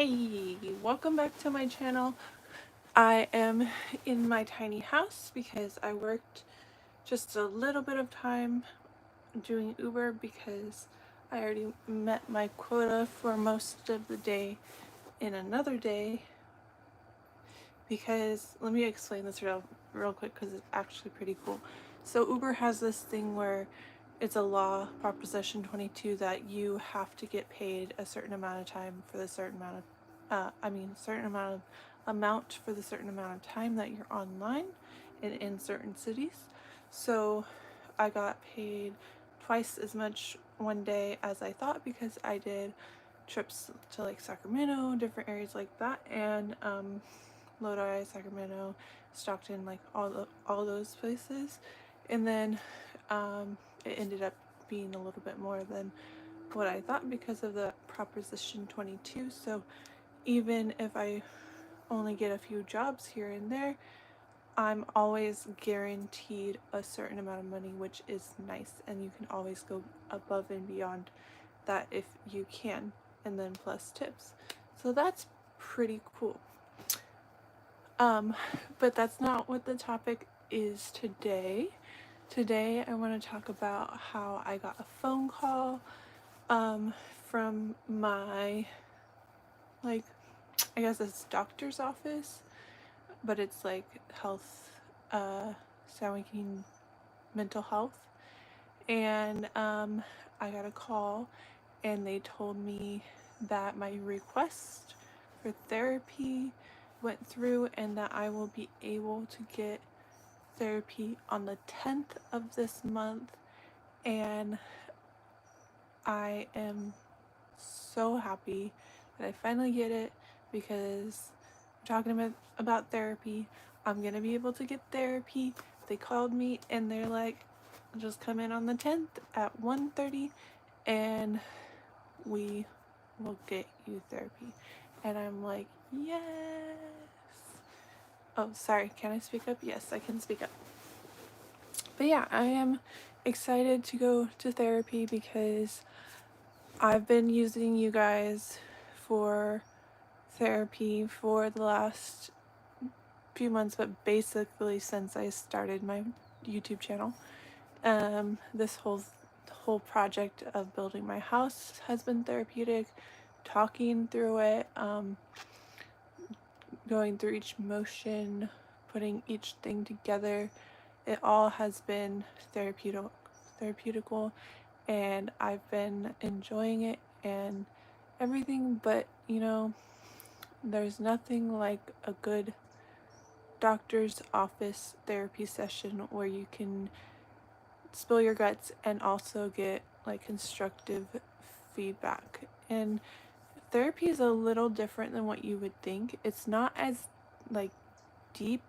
Hey, welcome back to my channel. I am in my tiny house because I worked just a little bit of time doing Uber because I already met my quota for most of the day in another day. Because let me explain this real quick because it's actually pretty cool. So Uber has this thing where it's a law, Proposition 22, that you have to get paid a certain amount of time for the certain amount of certain amount for the certain amount of time that you're online in certain cities. So I got paid twice as much one day as I thought because I did trips to like Sacramento, different areas like that, and Lodi, Sacramento, Stockton, like all those places, and then it ended up being a little bit more than what I thought because of the Proposition 22. So even if I only get a few jobs here and there, I'm always guaranteed a certain amount of money, which is nice, and you can always go above and beyond that if you can, and then plus tips. So that's pretty cool. But that's not what the topic is today. Today I want to talk about how I got a phone call from my, like, I guess it's doctor's office, but it's like health, San Joaquin mental health. And I got a call and they told me that my request for therapy went through and that I will be able to get therapy on the 10th of this month. And I am so happy that I finally get it because we're talking about therapy. I'm gonna be able to get therapy. They called me and they're like, just come in on the 10th at 1:30 and we will get you therapy. And I'm like, yes. Oh, sorry, can I speak up? Yes, I can speak up. But yeah, I am excited to go to therapy because I've been using you guys for therapy for the last few months, but basically since I started my YouTube channel. This whole project of building my house has been therapeutic. Talking through it, going through each motion, putting each thing together, it all has been therapeutical, and I've been enjoying it and everything. But there's nothing like a good doctor's office therapy session where you can spill your guts and also get like constructive feedback. And therapy is a little different than what you would think. It's not as like deep,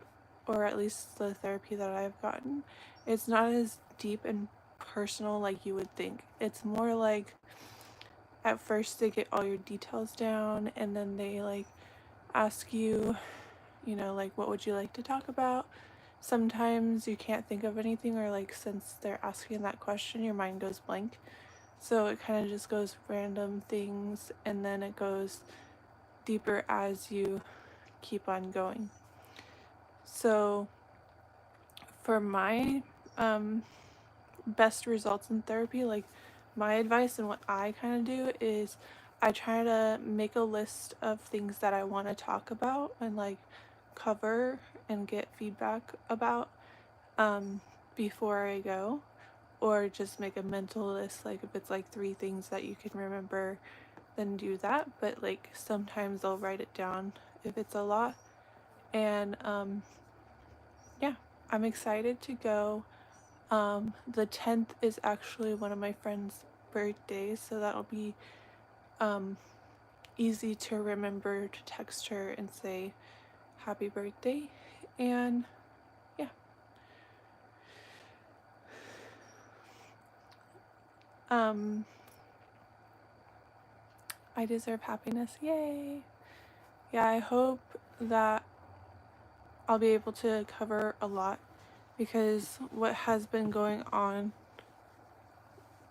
or at least the therapy that I've gotten, it's not as deep and personal like you would think. It's more like at first they get all your details down and then they like ask you, like, what would you like to talk about? Sometimes you can't think of anything, or like since they're asking that question, your mind goes blank. So it kind of just goes random things and then it goes deeper as you keep on going. So for my best results in therapy, like my advice and what I kind of do is I try to make a list of things that I want to talk about and like cover and get feedback about before I go, or just make a mental list. Like if it's like 3 things that you can remember, then do that. But like sometimes I'll write it down if it's a lot. And yeah, I'm excited to go. The 10th is actually one of my friend's birthdays, so that'll be easy to remember to text her and say happy birthday. And yeah. I deserve happiness. Yay. Yeah, I hope that I'll be able to cover a lot, because what has been going on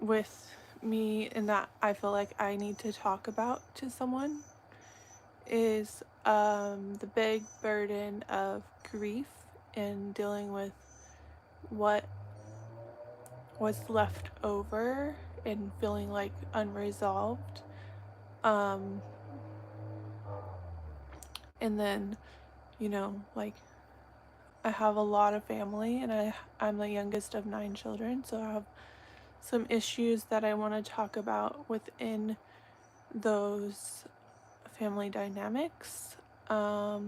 with me and that I feel like I need to talk about to someone is the big burden of grief and dealing with what was left over and feeling like unresolved. Um, and then, like I have a lot of family, and I'm the youngest of 9 children, so I have some issues that I want to talk about within those family dynamics. I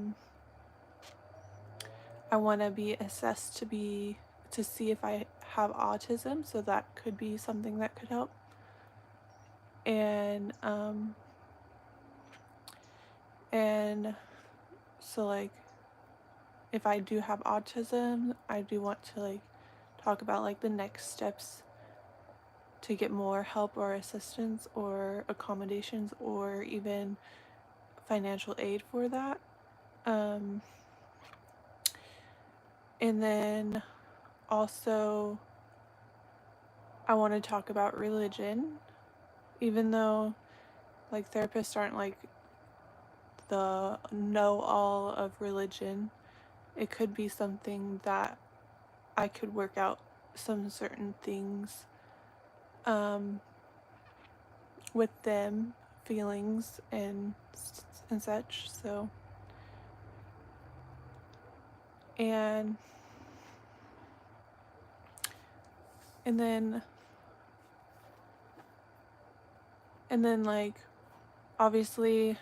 want to be assessed to see if I have autism, so that could be something that could help. And so like if I do have autism, I do want to like talk about like the next steps to get more help or assistance or accommodations or even financial aid for that. And then also I want to talk about religion, even though like therapists aren't like the know-all of religion. It could be something that I could work out some certain things with them, feelings and such. So, and then like obviously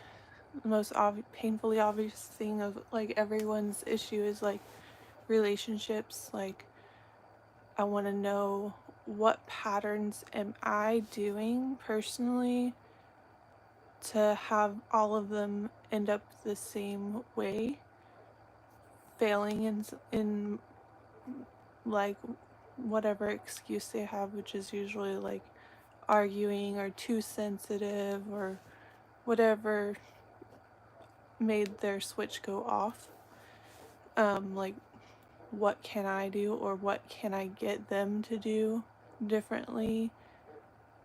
the most painfully obvious thing of like everyone's issue is like relationships. Like I want to know, what patterns am I doing personally to have all of them end up the same way, failing in like whatever excuse they have, which is usually like arguing or too sensitive or whatever made their switch go off. Like what can I do, or what can I get them to do differently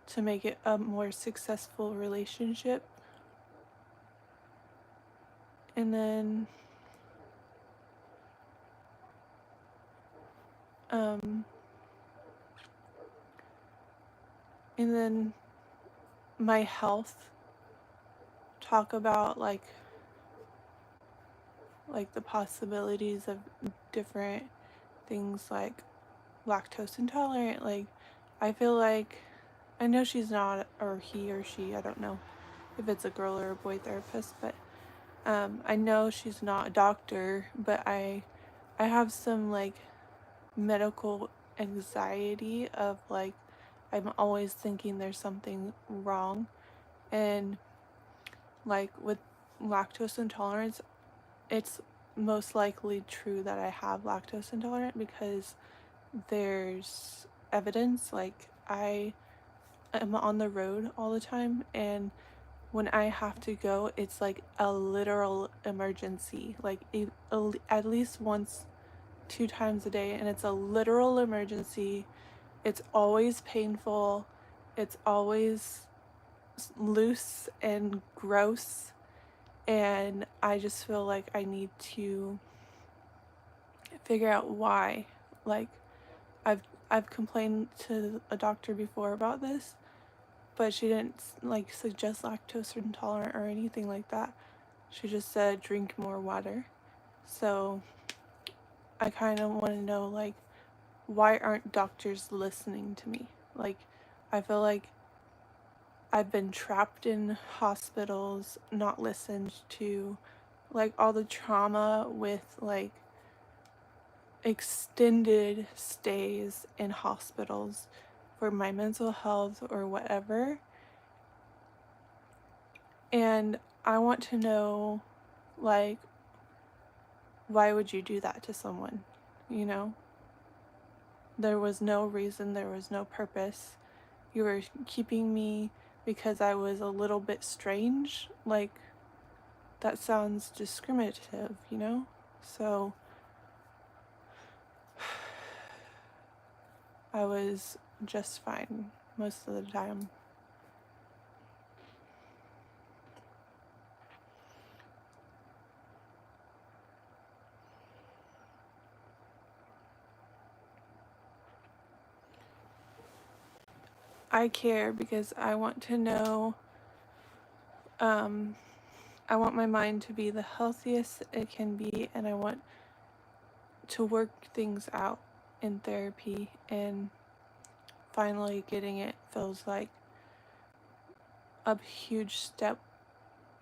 to make it a more successful relationship? And then my health, talk about like the possibilities of different things like lactose intolerant. Like I feel like, I know she's not, or he or she, I don't know if it's a girl or a boy therapist, but I know she's not a doctor, but I have some like medical anxiety of like I'm always thinking there's something wrong. And like with lactose intolerance, it's most likely true that I have lactose intolerant because there's evidence. Like I am on the road all the time, and when I have to go, it's like a literal emergency, like at least once, 2 times a day, and it's a literal emergency. It's always painful. It's always loose and gross, and I just feel like I need to figure out why. Like I've complained to a doctor before about this, but she didn't like suggest lactose intolerant or anything like that. She just said drink more water. So I kind of want to know, like, why aren't doctors listening to me? Like I feel like I've been trapped in hospitals, not listened to, like all the trauma with like extended stays in hospitals for my mental health or whatever. And I want to know, like, why would you do that to someone? You know? There was no reason, there was no purpose. You were keeping me because I was a little bit strange. Like, that sounds discriminative, you know? So I was just fine most of the time. I care because I want to know, I want my mind to be the healthiest it can be, and I want to work things out in therapy, and finally getting it feels like a huge step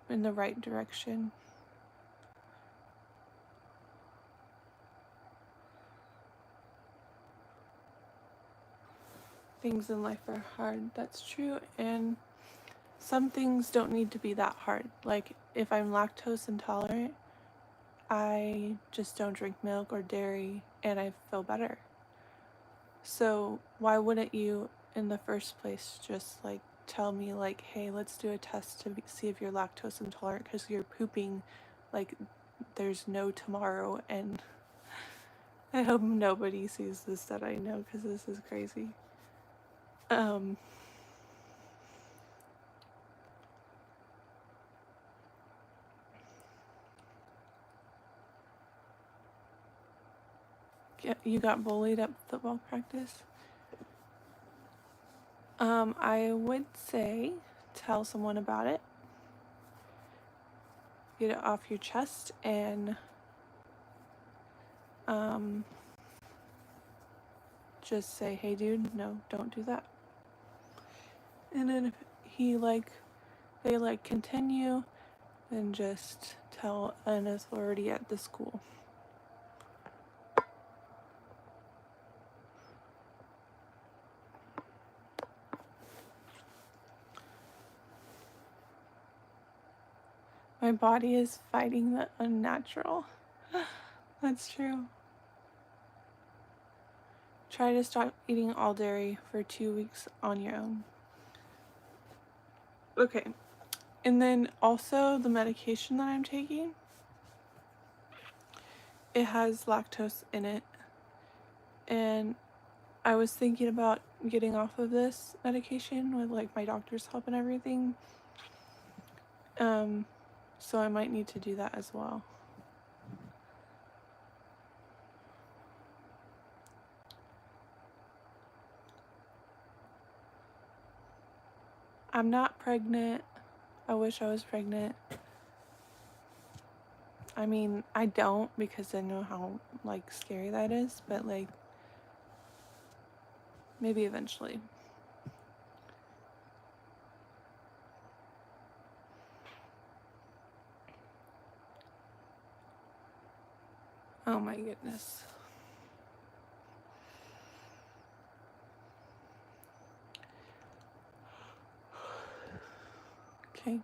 in the right direction. Things in life are hard, that's true, and some things don't need to be that hard. Like if I'm lactose intolerant, I just don't drink milk or dairy and I feel better. So why wouldn't you in the first place just like tell me like, hey, let's do a test to see if you're lactose intolerant because you're pooping like there's no tomorrow. And I hope nobody sees this that I know because this is crazy. You got bullied at football practice? I would say tell someone about it. Get it off your chest and just say, hey dude, no, don't do that. And then if they continue, then just tell an authority at the school. My body is fighting the unnatural. That's true. Try to stop eating all dairy for 2 weeks on your own. Okay. And then also the medication that I'm taking, it has lactose in it. And I was thinking about getting off of this medication with like my doctor's help and everything. So I might need to do that as well. I'm not pregnant. I wish I was pregnant. I mean, I don't because I know how like scary that is, but like maybe eventually. Oh my goodness. Okay.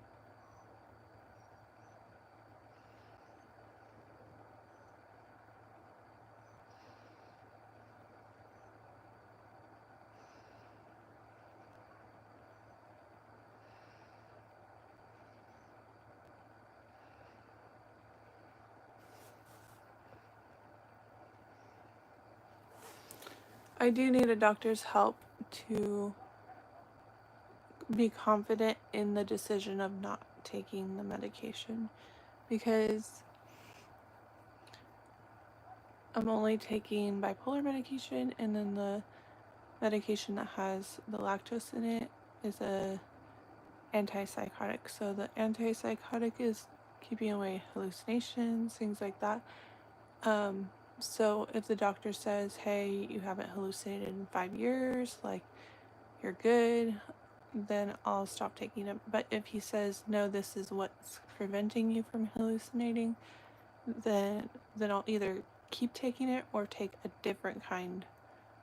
I do need a doctor's help to be confident in the decision of not taking the medication because I'm only taking bipolar medication, and then the medication that has the lactose in it is a antipsychotic. So the antipsychotic is keeping away hallucinations, things like that. So if the doctor says, hey, you haven't hallucinated in 5 years, like you're good, then I'll stop taking it. But if he says, no, this is what's preventing you from hallucinating, then I'll either keep taking it or take a different kind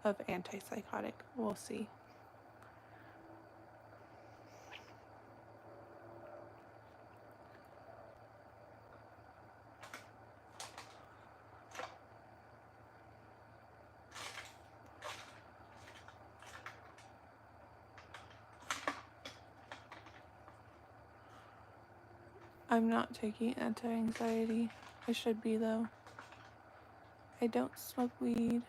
of antipsychotic. We'll see. I'm not taking anti-anxiety. I should be though. I don't smoke weed.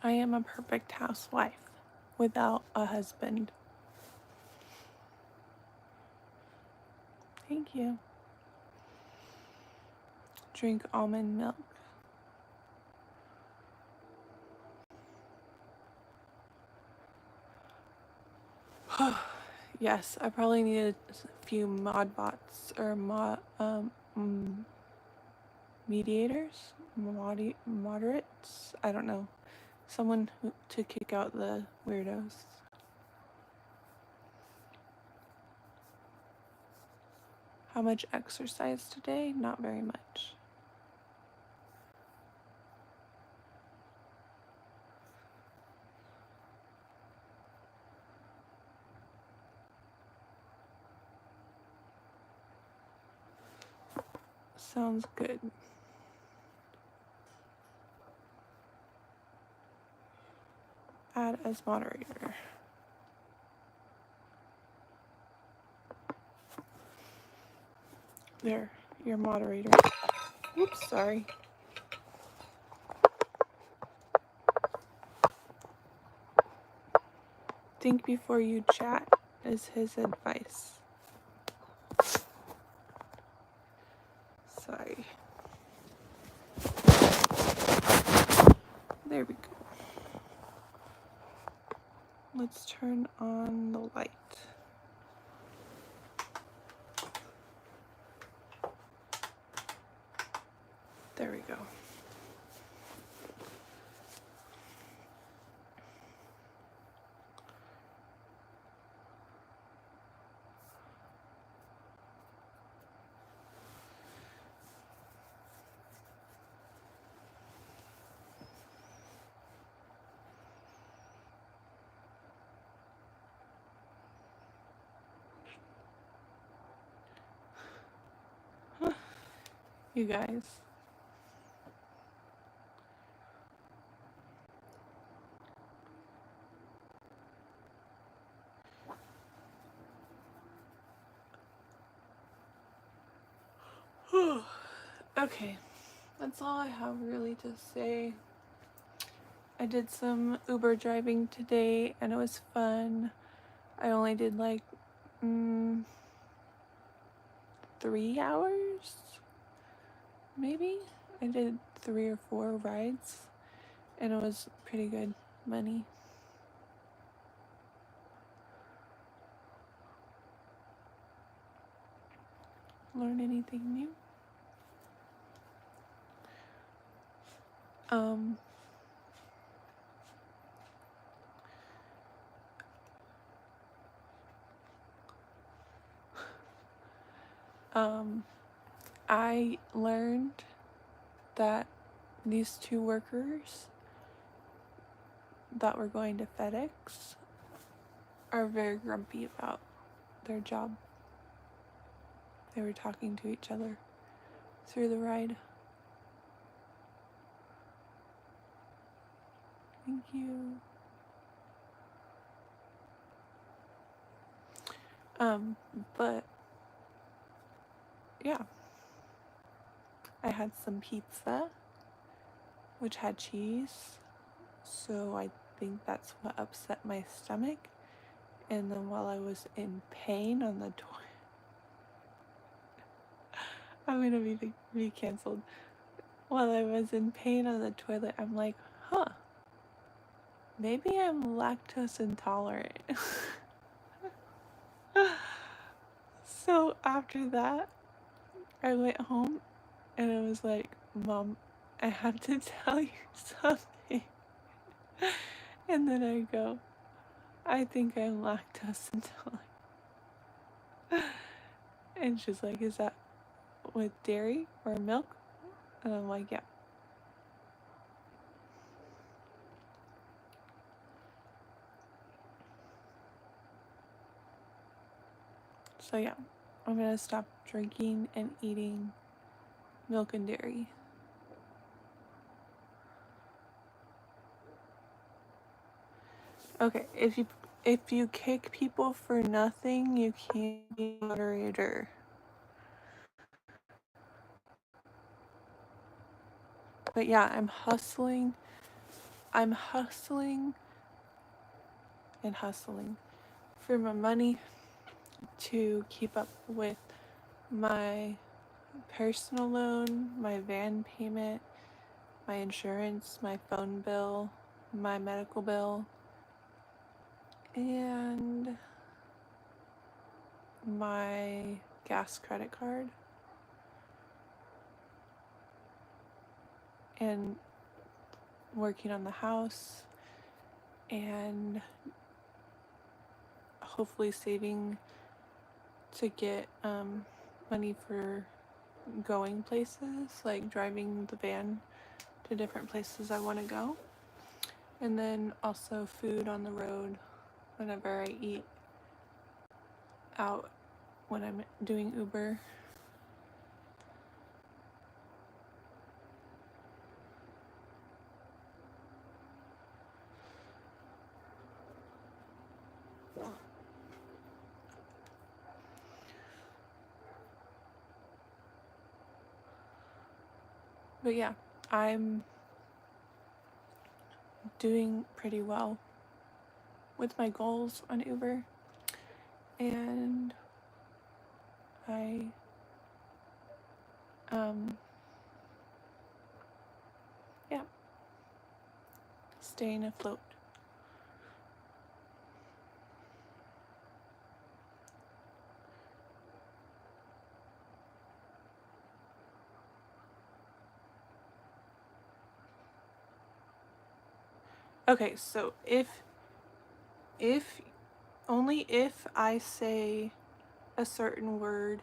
I am a perfect housewife without a husband. Thank you. Drink almond milk. Yes, I probably needed a few mod bots or mediators, moderates. I don't know, someone to kick out the weirdos. How much exercise today? Not very much. Sounds good. Add as moderator. There, you're moderator. Oops, sorry. Think before you chat is his advice. Sorry. There we go. Let's turn on the light. There we go. You guys. Okay, that's all I have really to say. I did some Uber driving today and it was fun. I only did like 3 hours, maybe. I did 3 or 4 rides and it was pretty good money. Learn anything new? I learned that these 2 workers that were going to FedEx are very grumpy about their job. They were talking to each other through the ride. Thank you. But yeah, I had some pizza, which had cheese, so I think that's what upset my stomach. And then while I was in pain on the toilet, I'm gonna be canceled. While I was in pain on the toilet, I'm like, maybe I'm lactose intolerant. So after that, I went home and I was like, Mom, I have to tell you something. And then I go, I think I'm lactose intolerant. And she's like, is that with dairy or milk? And I'm like, yeah. So yeah, I'm gonna stop drinking and eating milk and dairy. Okay, if you kick people for nothing, you can't be a moderator. But yeah, I'm hustling. I'm hustling and hustling for my money to keep up with my personal loan, my van payment, my insurance, my phone bill, my medical bill, and my gas credit card, and working on the house, and hopefully saving to get money for going places, like driving the van to different places I want to go. And then also food on the road whenever I eat out when I'm doing Uber. But yeah, I'm doing pretty well with my goals on Uber, and I yeah, staying afloat. Okay, so if only if I say a certain word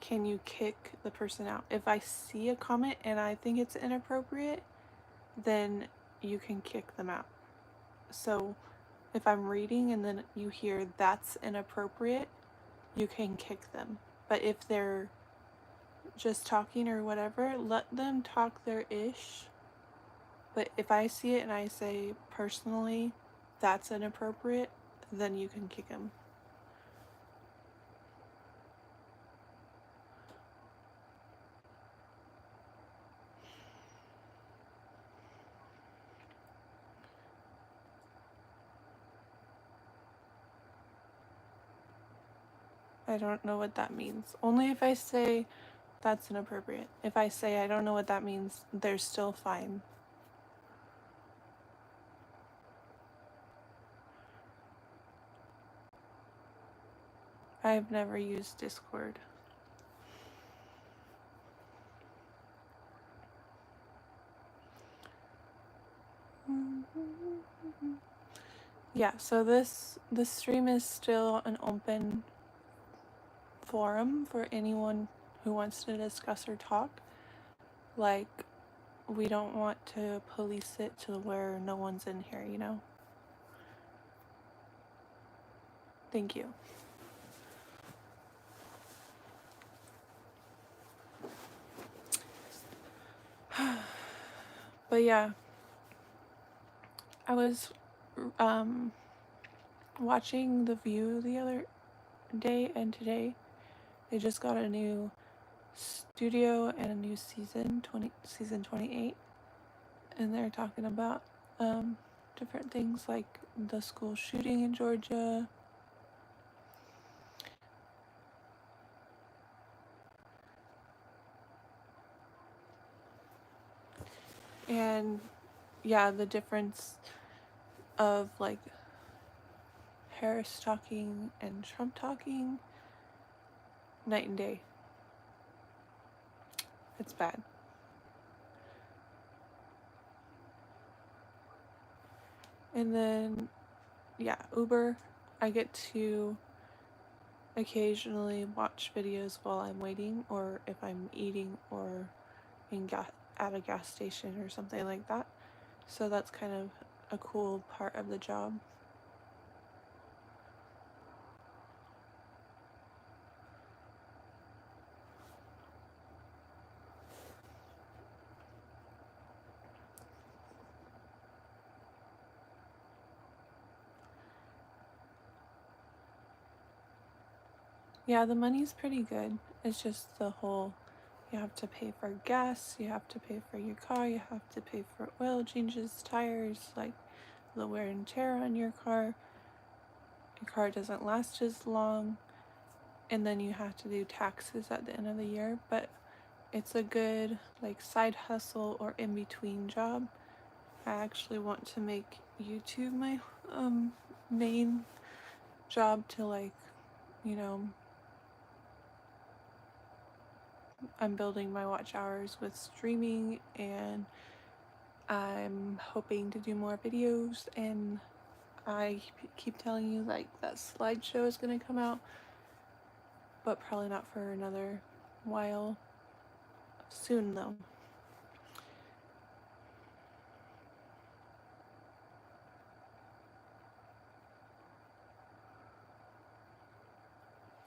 can you kick the person out. If I see a comment and I think it's inappropriate, then you can kick them out. So if I'm reading and then you hear that's inappropriate, you can kick them. But if they're just talking or whatever, let them talk their ish. But if I see it and I say personally that's inappropriate, then you can kick them. I don't know what that means. Only if I say that's inappropriate. If I say I don't know what that means, they're still fine. I've never used Discord. Yeah, so this stream is still an open forum for anyone who wants to discuss or talk. Like, we don't want to police it to where no one's in here, you know? Thank you. But yeah, I was watching The View the other day, and today they just got a new studio and a new season 28, and they're talking about different things like the school shooting in Georgia, and yeah, the difference of like Harris talking and Trump talking, night and day. It's bad. And then yeah, Uber, I get to occasionally watch videos while I'm waiting, or if I'm eating or at a gas station or something like that. So that's kind of a cool part of the job. Yeah, the money's pretty good. It's just the whole You have to pay for gas, you have to pay for your car, you have to pay for oil changes, tires, like the wear and tear on your car. Your car doesn't last as long, and then you have to do taxes at the end of the year. But it's a good like side hustle or in between job. I actually want to make YouTube my main job to, like, you know, I'm building my watch hours with streaming, and I'm hoping to do more videos, and I keep telling you like that slideshow is gonna come out, but probably not for another while. Soon though.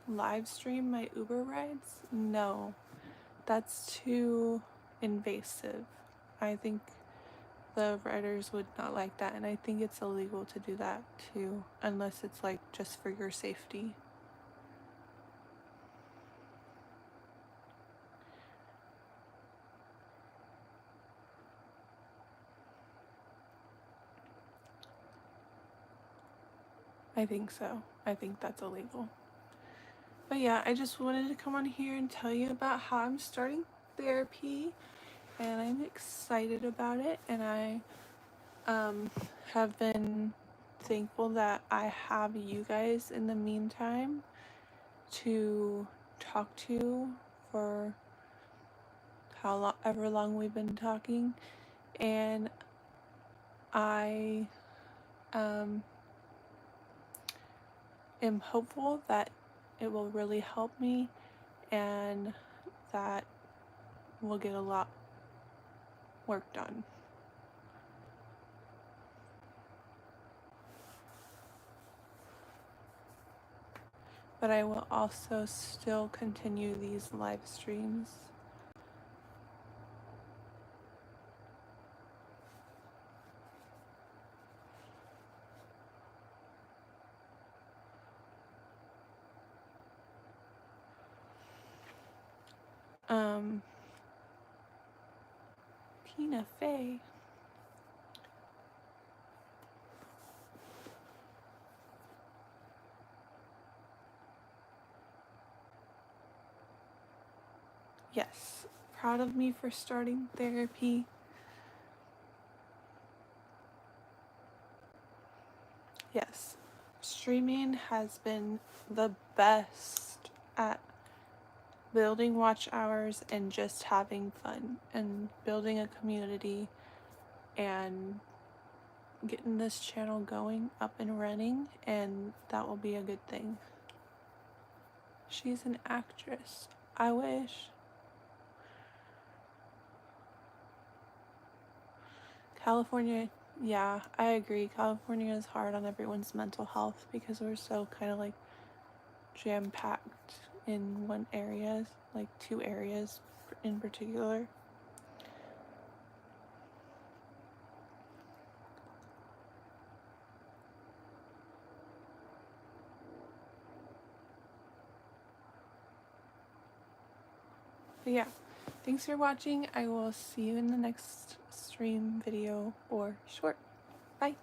Live stream my Uber rides? No, that's too invasive. I think the riders would not like that, and I think it's illegal to do that too, unless it's like just for your safety. I think so. I think that's illegal. But yeah, I just wanted to come on here and tell you about how I'm starting therapy, and I'm excited about it, and I have been thankful that I have you guys in the meantime to talk to for however long we've been talking, and I am hopeful that it will really help me and that we'll get a lot work done. But I will also still continue these live streams. Tina Fey. Yes, proud of me for starting therapy. Yes, streaming has been the best at building watch hours and just having fun and building a community and getting this channel going up and running, and that will be a good thing. She's an actress. I wish. California, yeah, I agree. California is hard on everyone's mental health because we're so kind of like jam-packed in one area, like two areas in particular. But yeah, thanks for watching. I will see you in the next stream, video, or short. Bye.